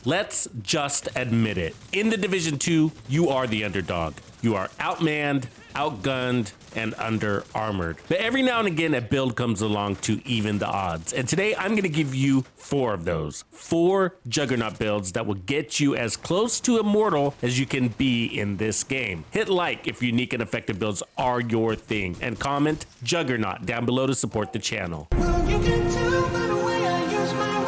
Let's just admit it. In the Division 2, you are the underdog. You are outmanned, outgunned, and under-armored. But every now and again, a build comes along to even the odds. And today, I'm going to give you 4 of those. 4 Juggernaut builds that will get you as close to immortal as you can be in this game. Hit like if unique and effective builds are your thing. And comment Juggernaut down below to support the channel. Well, you can tell by the way I use my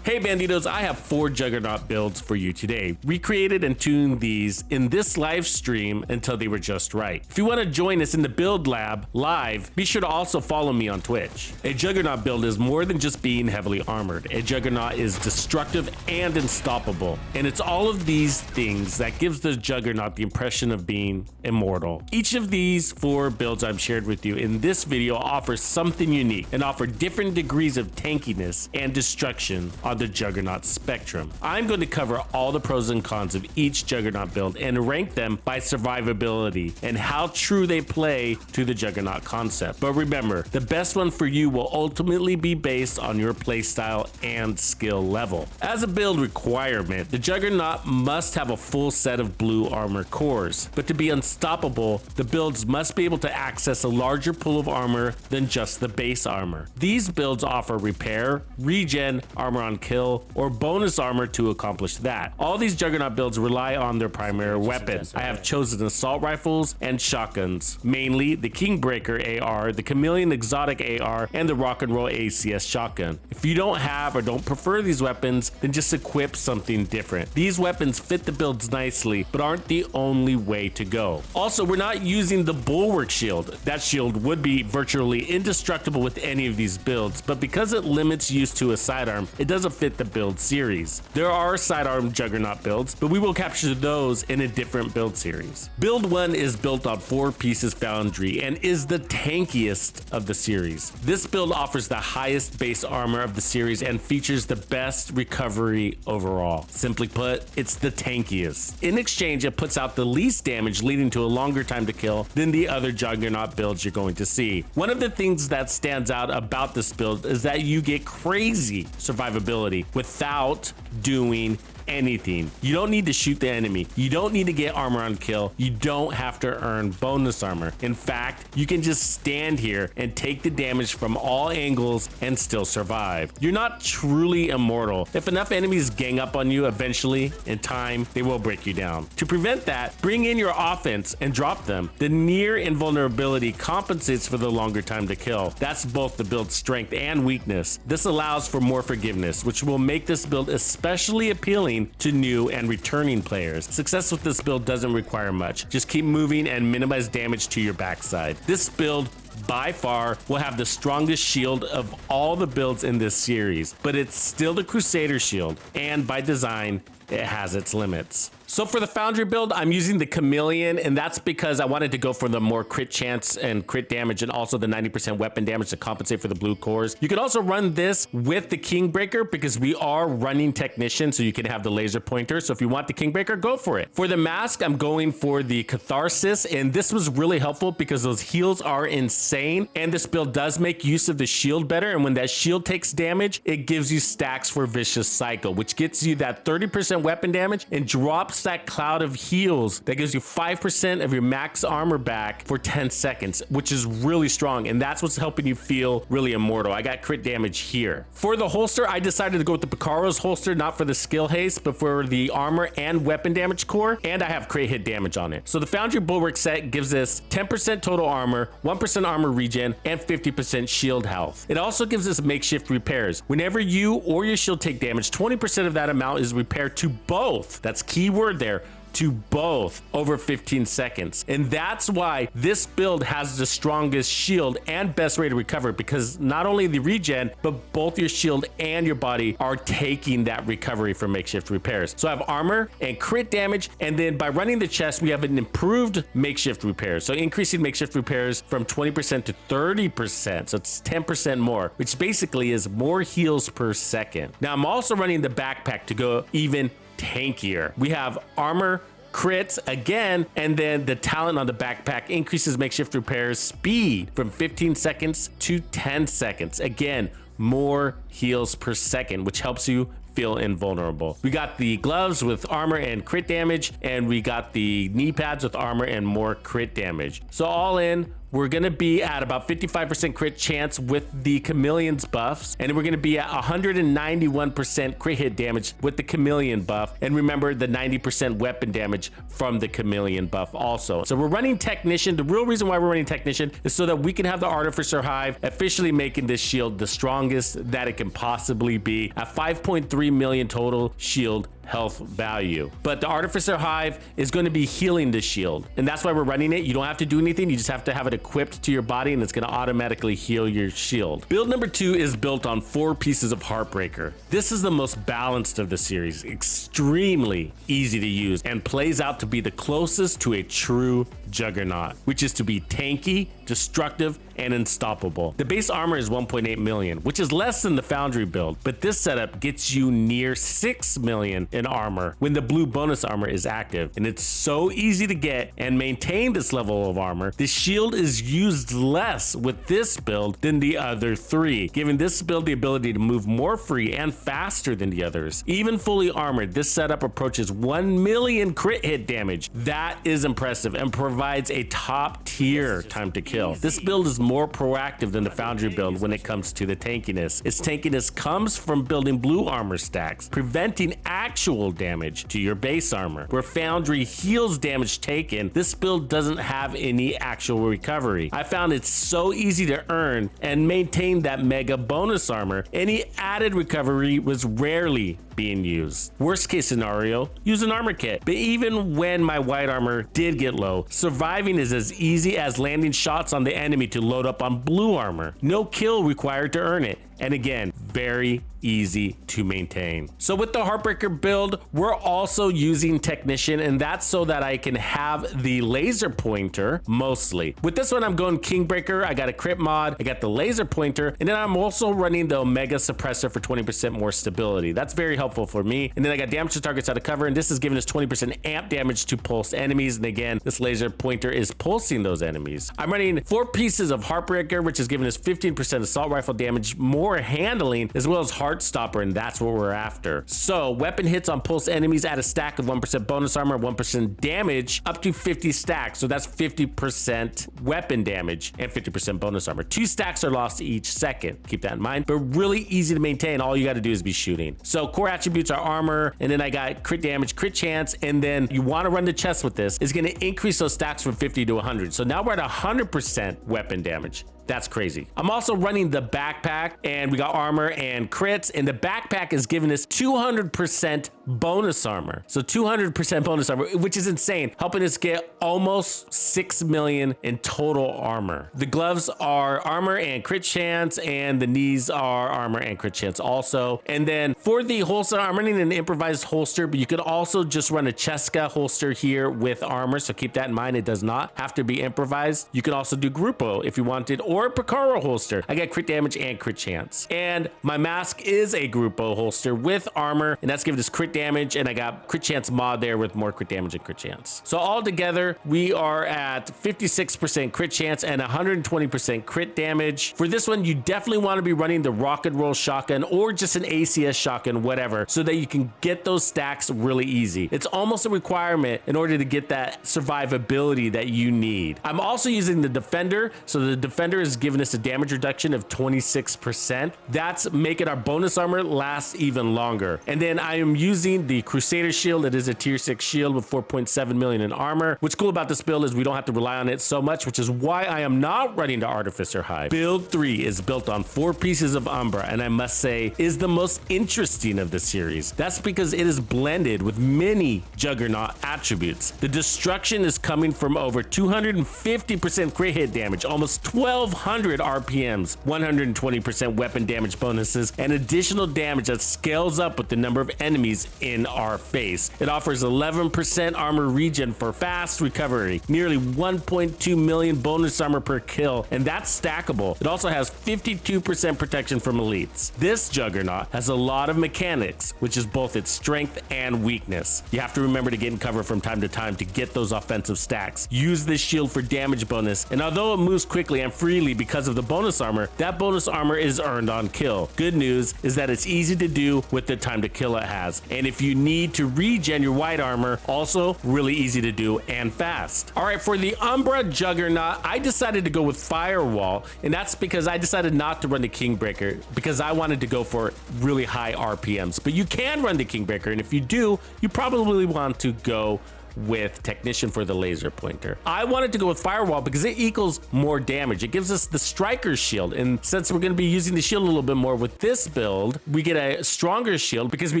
Hey Bandidos, I have 4 Juggernaut builds for you today. Recreated and tuned these in this live stream until they were just right. If you want to join us in the build lab live, be sure to also follow me on Twitch. A Juggernaut build is more than just being heavily armored. A Juggernaut is destructive and unstoppable. And it's all of these things that gives the Juggernaut the impression of being immortal. Each of these 4 builds I've shared with you in this video offers something unique and offer different degrees of tankiness and destruction on the Juggernaut spectrum. I'm going to cover all the pros and cons of each Juggernaut build and rank them by survivability and how true they play to the Juggernaut concept. But remember, the best one for you will ultimately be based on your playstyle and skill level. As a build requirement, the Juggernaut must have a full set of blue armor cores. But to be unstoppable, the builds must be able to access a larger pool of armor than just the base armor. These builds offer repair, regen, armor on kill, or bonus armor to accomplish that. All these Juggernaut builds rely on their primary weapon. I have chosen assault rifles and shotguns, mainly the Kingbreaker AR, the Chameleon Exotic AR, and the Rock and Roll ACS shotgun. If you don't have or don't prefer these weapons, then just equip something different. These weapons fit the builds nicely, but aren't the only way to go. Also, we're not using the Bulwark shield. That shield would be virtually indestructible with any of these builds, but because it limits use to a sidearm, it doesn't fit the build series. There are sidearm Juggernaut builds, but we will capture those in a different build series. Build 1 is built on 4 pieces Foundry and is the tankiest of the series. This build offers the highest base armor of the series and features the best recovery overall. Simply put, it's the tankiest. In exchange, it puts out the least damage, leading to a longer time to kill than the other Juggernaut builds you're going to see. One of the things that stands out about this build is that you get crazy survivability without doing anything. You don't need to shoot the enemy. You don't need to get armor on kill. You don't have to earn bonus armor. In fact, you can just stand here and take the damage from all angles and still survive. You're not truly immortal. If enough enemies gang up on you, eventually, in time, they will break you down. To prevent that, bring in your offense and drop them. The near invulnerability compensates for the longer time to kill. That's both the build's strength and weakness. This allows for more forgiveness, which will make this build especially appealing to new and returning players. Success with this build doesn't require much. Just keep moving and minimize damage to your backside. This build by far will have the strongest shield of all the builds in this series, but it's still the Crusader shield, and by design, it has its limits. So for the Foundry build, I'm using the Chameleon, and that's because I wanted to go for the more crit chance and crit damage and also the 90% weapon damage to compensate for the blue cores. You could also run this with the Kingbreaker because we are running Technician, so you can have the laser pointer. So if you want the Kingbreaker, go for it. For the mask, I'm going for the Catharsis, and this was really helpful because those heals are insane, and this build does make use of the shield better, and when that shield takes damage, it gives you stacks for Vicious Cycle, which gets you that 30% weapon damage and drops that cloud of heals that gives you 5% of your max armor back for 10 seconds, which is really strong, and that's what's helping you feel really immortal. I got crit damage here. For the holster, I decided to go with the Picaro's holster, not for the skill haste, but for the armor and weapon damage core, and I have crit hit damage on it. So the Foundry Bulwark set gives us 10% total armor, 1% armor regen, and 50% shield health. It also gives us makeshift repairs. Whenever you or your shield take damage, 20% of that amount is repaired to both. That's keyword there, to both over 15 seconds. And that's why this build has the strongest shield and best rate of recovery, because not only the regen, but both your shield and your body are taking that recovery from makeshift repairs. So I have armor and crit damage, and then by running the chest, we have an improved makeshift repairs. So increasing makeshift repairs from 20% to 30%. So it's 10% more, which basically is more heals per second. Now I'm also running the backpack to go even tankier. We have armor, crits again, and then the talent on the backpack increases makeshift repairs speed from 15 seconds to 10 seconds. Again, more heals per second, which helps you feel invulnerable. We got the gloves with armor and crit damage, and we got the knee pads with armor and more crit damage. So all in, we're gonna be at about 55% crit chance with the chameleon's buffs, and we're gonna be at 191% crit hit damage with the chameleon buff. And remember the 90% weapon damage from the chameleon buff also. So we're running technician. The real reason why we're running technician is so that we can have the artificer hive, officially making this shield the strongest that it can possibly be at 5.3 million total shield health value. But the artificer hive is going to be healing the shield, and that's why we're running it. You don't have to do anything, you just have to have it equipped to your body, and it's going to automatically heal your shield. Build number 2 is built on 4 pieces of Heartbreaker. This is the most balanced of the series, extremely easy to use, and plays out to be the closest to a true juggernaut, which is to be tanky, destructive, and unstoppable. The base armor is 1.8 million, which is less than the Foundry build, but this setup gets you near 6 million in armor when the blue bonus armor is active, and it's so easy to get and maintain this level of armor. The shield is used less with this build than the other 3, giving this build the ability to move more free and faster than the others. Even fully armored, this setup approaches 1 million crit hit damage. That is impressive and provides a top tier time to kill. This build is more proactive than the Foundry build when it comes to the tankiness. Its tankiness comes from building blue armor stacks, preventing actual damage to your base armor. Where Foundry heals damage taken, this build doesn't have any actual recovery. I found it's so easy to earn and maintain that mega bonus armor. Any added recovery was rarely being used. Worst case scenario, use an armor kit. But even when my white armor did get low, surviving is as easy as landing shots on the enemy to load up on blue armor. No kill required to earn it. And again, very easy to maintain. So with the Heartbreaker build, we're also using Technician, and that's so that I can have the laser pointer mostly. With this one, I'm going Kingbreaker. I got a crit mod, I got the laser pointer, and then I'm also running the Omega Suppressor for 20% more stability. That's very helpful for me. And then I got damage to targets out of cover, and this is giving us 20% amp damage to pulse enemies. And again, this laser pointer is pulsing those enemies. I'm running 4 pieces of Heartbreaker, which is giving us 15% assault rifle damage, more handling, as well as Heartstopper, and that's what we're after. So weapon hits on pulse enemies add a stack of 1% bonus armor, 1% damage, up to 50 stacks. So that's 50% weapon damage and 50% bonus armor. 2 stacks are lost each second. Keep that in mind, but really easy to maintain. All you got to do is be shooting. So core attributes are armor, and then I got crit damage, crit chance, and then you want to run the chest with this. It's going to increase those stacks from 50 to 100. So now we're at 100% weapon damage. That's crazy. I'm also running the backpack, and we got armor and crits, and the backpack is giving us 200% bonus armor. So 200% bonus armor, which is insane, helping us get almost 6 million in total armor. The gloves are armor and crit chance, and the knees are armor and crit chance also. And then for the holster, I'm running an improvised holster, but you could also just run a Cheska holster here with armor. So keep that in mind. It does not have to be improvised. You could also do Gruppo if you wanted, or a Picaro holster. I got crit damage and crit chance. And my mask is a Gruppo holster with armor, and that's giving us crit damage, and I got crit chance mod there with more crit damage and crit chance. So all together, we are at 56% crit chance and 120% crit damage. For this one, you definitely want to be running the rock and roll shotgun or just an ACS shotgun, whatever, so that you can get those stacks really easy. It's almost a requirement in order to get that survivability that you need. I'm also using the defender. So the defender is is giving us a damage reduction of 26%. That's making our bonus armor last even longer. And then I am using the Crusader shield. It is a tier 6 shield with 4.7 million in armor. What's cool about this build is we don't have to rely on it so much, which is why I am not running to Artificer Hive. Build 3 is built on 4 pieces of Umbra, and I must say is the most interesting of the series. That's because it is blended with many Juggernaut attributes. The destruction is coming from over 250% crit hit damage, almost 1200 RPMs, 120% weapon damage bonuses, and additional damage that scales up with the number of enemies in our face. It offers 11% armor regen for fast recovery, nearly 1.2 million bonus armor per kill, and that's stackable. It also has 52% protection from elites. This Juggernaut has a lot of mechanics, which is both its strength and weakness. You have to remember to get in cover from time to time to get those offensive stacks. Use this shield for damage bonus, and although it moves quickly and freely because of the bonus armor, that bonus armor is earned on kill. Good news is that it's easy to do with the time to kill it has. And if you need to regen your white armor, also really easy to do and fast. All right, for the Umbra Juggernaut, I decided to go with Firewall, and that's because I decided not to run the Kingbreaker because I wanted to go for really high RPMs. But you can run the Kingbreaker, and if you do, you probably want to go with Technician for the laser pointer. I wanted to go with Firewall because it equals more damage. It gives us the Striker shield, and since we're going to be using the shield a little bit more with this build, we get a stronger shield because we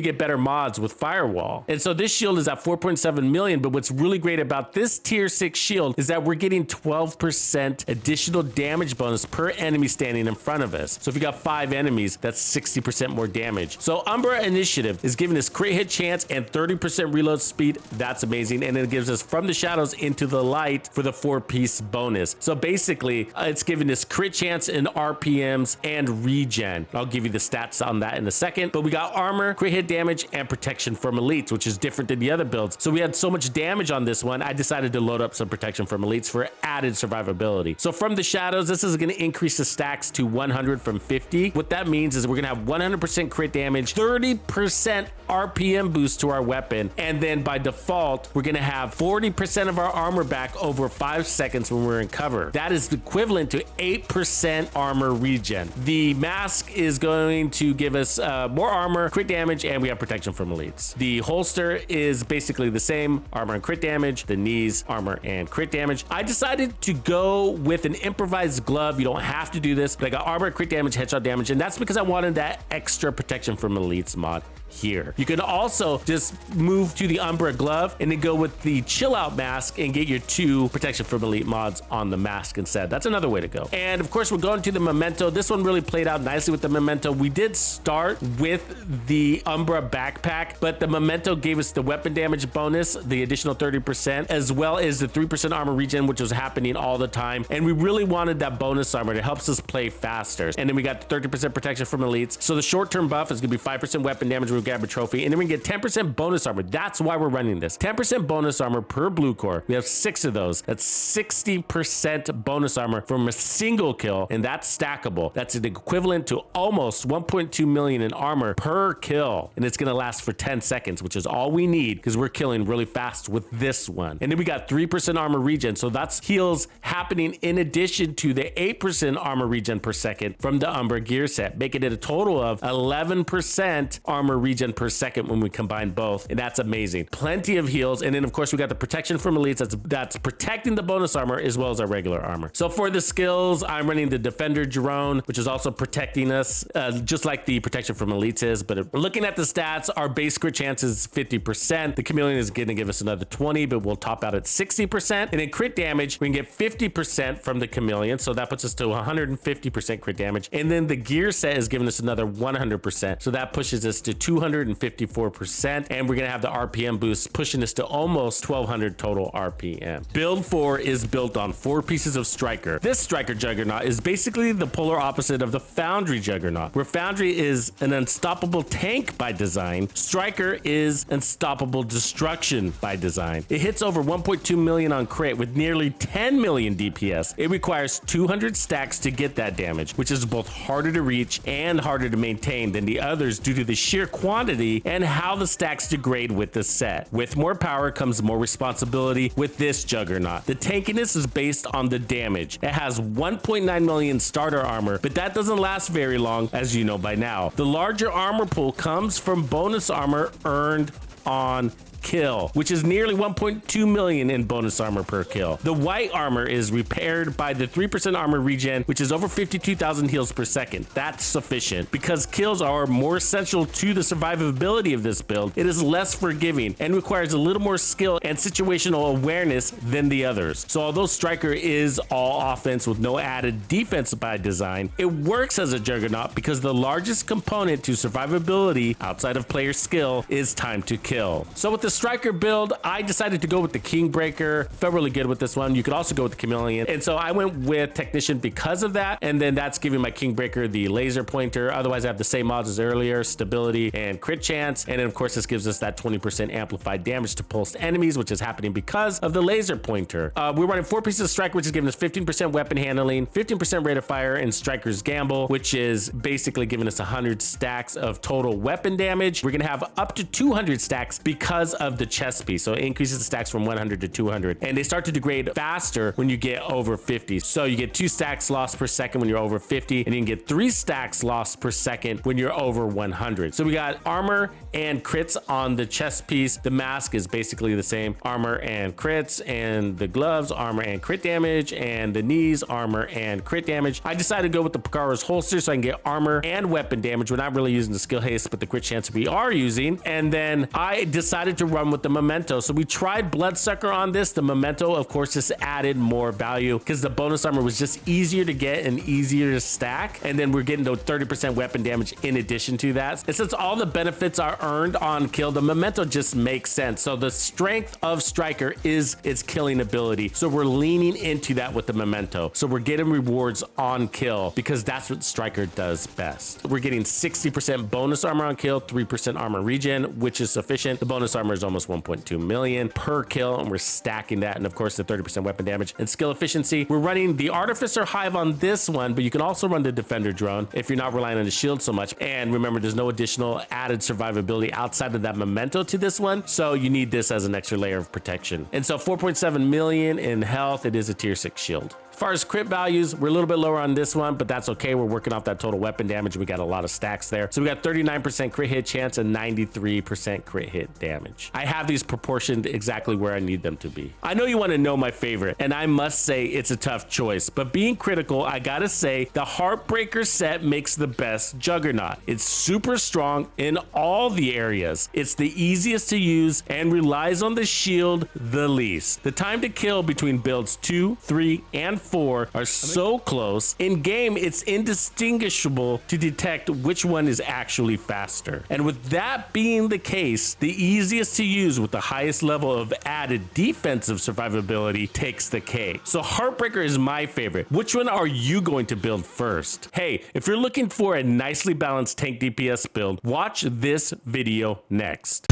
get better mods with Firewall. And so this shield is at 4.7 million, but what's really great about this tier 6 shield is that we're getting 12% additional damage bonus per enemy standing in front of us. So if you got 5 enemies, that's 60% more damage. So Umbra Initiative is giving us crit hit chance and 30% reload speed. That's amazing. And it gives us from the shadows into the light for the 4-piece bonus. So basically, it's giving us crit chance in RPMs and regen. I'll give you the stats on that in a second. But we got armor, crit hit damage, and protection from elites, which is different than the other builds. So we had so much damage on this one, I decided to load up some protection from elites for added survivability. So from the shadows, this is going to increase the stacks to 100 from 50. What that means is we're going to have 100% crit damage, 30% RPM boost to our weapon, and then by default, we're going to have 40% of our armor back over 5 seconds when we're in cover. That is equivalent to 8% armor regen. The mask is going to give us more armor, crit damage, and we have protection from elites. The holster is basically the same, armor and crit damage. The knees, armor and crit damage. I decided to go with an improvised glove. You don't have to do this, but I got armor, crit damage, headshot damage, and that's because I wanted that extra protection from elites mod here. You can also just move to the Umbra glove and then go with the chill out mask and get your 2 protection from elite mods on the mask instead. That's another way to go. And of course, we're going to the memento. This one really played out nicely with the memento. We did start with the Umbra backpack, but the memento gave us the weapon damage bonus, the additional 30%, as well as the 3% armor regen, which was happening all the time. And we really wanted that bonus armor that helps us play faster. And then we got 30% protection from elites. So the short-term buff is gonna be 5% weapon damage. We'll grab a trophy, and then we can get 10% bonus armor. That's why we're running this. 10% bonus armor per blue core. We have 6 of those. That's 60% bonus armor from a single kill, and that's stackable. That's an equivalent to almost 1.2 million in armor per kill, and it's gonna last for 10 seconds, which is all we need because we're killing really fast with this one. And then we got 3% armor regen, so that's heals happening in addition to the 8% armor regen per second from the Umbra gear set, making it a total of 11% armor regen per second when we combine both, and that's amazing. Plenty of heals, and then of course we got the protection from elites that's protecting the bonus armor as well as our regular armor. So for the skills, I'm running the Defender drone, which is also protecting us, just like the protection from elites is. But looking at the stats, our base crit chance is 50%. The chameleon is going to give us another 20, but we'll top out at 60%. And in crit damage, we can get 50% from the chameleon, so that puts us to 150% crit damage. And then the gear set is giving us another 100%, so that pushes us to 254%, and we're gonna have the RPM boost pushing us to almost 1200 total RPM. Build 4 is built on 4 pieces of Striker. This Striker Juggernaut is basically the polar opposite of the Foundry Juggernaut, where Foundry is an unstoppable tank by design. Striker is unstoppable destruction by design. It hits over 1.2 million on crit with nearly 10 million DPS. It requires 200 stacks to get that damage, which is both harder to reach and harder to maintain than the others due to the sheer quantity quantity and how the stacks degrade with the set. With more power comes more responsibility with this Juggernaut. The tankiness is based on the damage. It has 1.9 million starter armor, but that doesn't last very long, as you know by now. The larger armor pool comes from bonus armor earned on kill, which is nearly 1.2 million in bonus armor per kill. The white armor is repaired by the 3% armor regen, which is over 52,000 heals per second. That's sufficient. Because kills are more essential to the survivability of this build, it is less forgiving and requires a little more skill and situational awareness than the others. So although Striker is all offense with no added defense by design, it works as a Juggernaut because the largest component to survivability outside of player skill is time to kill. So with the Striker build, I decided to go with the Kingbreaker. Felt really good with this one. You could also go with the Chameleon. And so I went with Technician because of that. And then that's giving my Kingbreaker the laser pointer. Otherwise, I have the same mods as earlier, stability and crit chance. And then of course, this gives us that 20% amplified damage to pulsed enemies, which is happening because of the laser pointer. We're running 4 pieces of Striker, which is giving us 15% weapon handling, 15% rate of fire, and Striker's Gamble, which is basically giving us 100 stacks of total weapon damage. We're gonna have up to 200 stacks because of the chest piece. So it increases the stacks from 100 to 200. And they start to degrade faster when you get over 50. So you get 2 stacks lost per second when you're over 50, and you can get 3 stacks lost per second when you're over 100. So we got armor and crits on the chest piece. The mask is basically the same. Armor and crits, and the gloves, armor and crit damage, and the knees, armor and crit damage. I decided to go with the Picara's holster so I can get armor and weapon damage. We're not really using the skill haste, but the crit chance we are using. And then I decided to run with the Memento. So we tried Bloodsucker on this. The Memento, of course, just added more value because the bonus armor was just easier to get and easier to stack. And then we're getting to 30% weapon damage in addition to that. And since all the benefits are earned on kill, the Memento just makes sense. So the strength of Striker is its killing ability. So we're leaning into that with the Memento. So we're getting rewards on kill because that's what Striker does best. We're getting 60% bonus armor on kill, 3% armor regen, which is sufficient. The bonus armor is almost 1.2 million per kill, and we're stacking that. And of course, the 30% weapon damage and skill efficiency. We're running the Artificer Hive on this one, but you can also run the Defender Drone if you're not relying on the shield so much. And remember, there's no additional added survivability outside of that Memento to this one. So you need this as an extra layer of protection. And so 4.7 million in health. It is a tier 6 shield. As far as crit values, we're a little bit lower on this one, but that's okay. We're working off that total weapon damage. We got a lot of stacks there. So we got 39% crit hit chance and 93% crit hit damage. I have these proportioned exactly where I need them to be. I know you want to know my favorite, and I must say it's a tough choice, but being critical, I gotta say the Heartbreaker set makes the best Juggernaut. It's super strong in all the areas. It's the easiest to use and relies on the shield the least. The time to kill between builds 2, 3, and 4 are so close. In game, it's indistinguishable to detect which one is actually faster. And with that being the case, the easiest to use with the highest level of added defensive survivability takes the cake. So Heartbreaker is my favorite. Which one are you going to build first? Hey, if you're looking for a nicely balanced tank DPS build, watch this video next.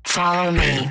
Follow me.